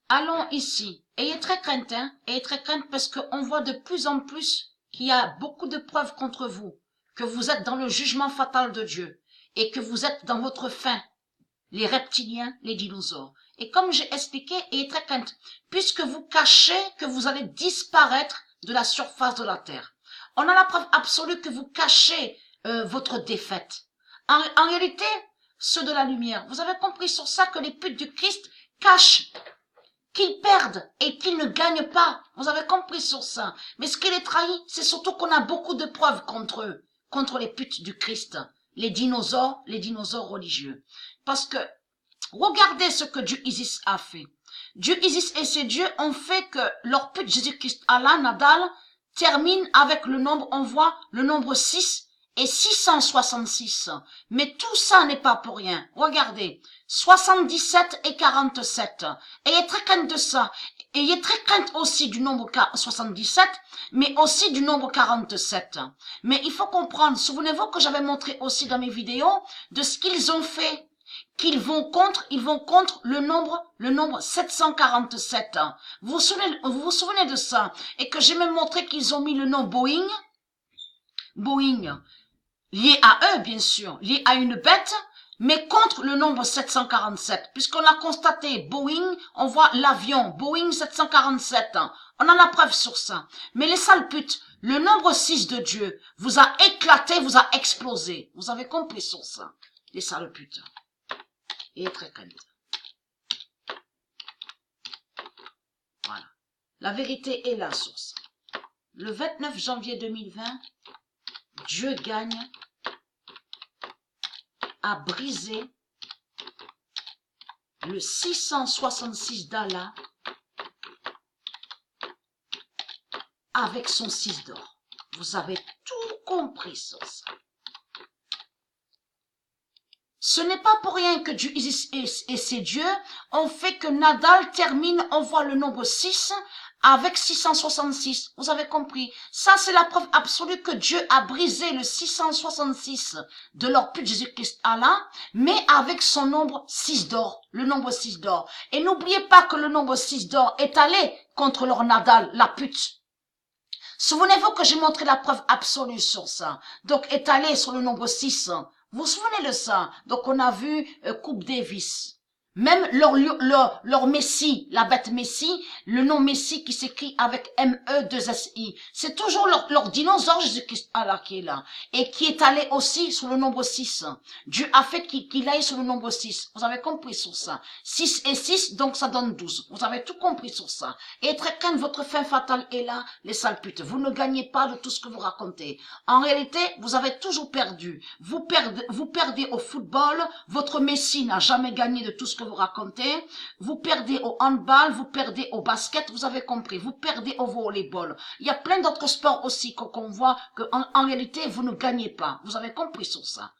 Allons ici. Ayez très crainte, hein. Ayez très crainte parce qu'on voit de plus en plus qu'il y a beaucoup de preuves contre vous, que vous êtes dans le jugement fatal de Dieu et que vous êtes dans votre fin, les reptiliens, les dinosaures. Et comme j'ai expliqué, ayez très crainte, puisque vous cachez que vous allez disparaître de la surface de la terre. On a la preuve absolue que vous cachez votre défaite. En réalité, ceux de la lumière, vous avez compris sur ça que les putes du Christ cachent qu'ils perdent et qu'ils ne gagnent pas. Vous avez compris sur ça. Mais ce qui les trahit, c'est surtout qu'on a beaucoup de preuves contre eux, contre les putes du Christ, les dinosaures religieux. Parce que, regardez ce que Dieu Isis a fait. Dieu Isis et ses dieux ont fait que leur pute Jésus-Christ, Allah, Nadal, termine avec le nombre, on voit le nombre 6 et 666. Mais tout ça n'est pas pour rien. Regardez, 77 et 47. Ayez très crainte de ça. Ayez très crainte aussi du nombre 77, mais aussi du nombre 47. Mais il faut comprendre, souvenez-vous que j'avais montré aussi dans mes vidéos de ce qu'ils ont fait. Ils vont contre le nombre 747. Vous vous souvenez de ça? Et que j'ai même montré qu'ils ont mis le nom Boeing, lié à eux, bien sûr, lié à une bête, mais contre le nombre 747, puisqu'on a constaté Boeing, on voit l'avion, Boeing 747, on a la preuve sur ça. Mais les sales putes, le nombre 6 de Dieu vous a éclaté, vous a explosé. Vous avez compris sur ça, les sales putes. Et très crainte. Voilà. La vérité est là sur ça. Le 29 janvier 2020, Dieu gagne à briser le 666 d'Allah avec son 6 d'or. Vous avez tout compris sur ça. Ce n'est pas pour rien que Dieu et ses dieux ont fait que Nadal termine, on voit le nombre 6 avec 666. Vous avez compris? Ça, c'est la preuve absolue que Dieu a brisé le 666 de leur pute Jésus-Christ Allah, mais avec son nombre 6 d'or, le nombre 6 d'or. Et n'oubliez pas que le nombre 6 d'or est allé contre leur Nadal, la pute. Souvenez-vous que j'ai montré la preuve absolue sur ça. Donc, est allé sur le nombre 6. Vous vous souvenez de ça? Donc, on a vu Coupe Davis. Même leur Messi, la bête Messi, le nom Messi qui s'écrit avec M-E-2-S-I. C'est toujours leur dinosaure Jésus-Christ Allah qui est là. Et qui est allé aussi sur le nombre 6. Dieu a fait qu'il aille sur le nombre 6. Vous avez compris sur ça. 6 et 6, donc ça donne 12. Vous avez tout compris sur ça. Et très quand votre fin fatale est là, les sales putes, vous ne gagnez pas de tout ce que vous racontez. En réalité, vous avez toujours perdu. Vous perdez au football, votre Messi n'a jamais gagné de tout ce que vous racontez, vous perdez au handball, vous perdez au basket, vous avez compris, vous perdez au volleyball. Il y a plein d'autres sports aussi qu'on voit qu'en réalité, vous ne gagnez pas. Vous avez compris sur ça.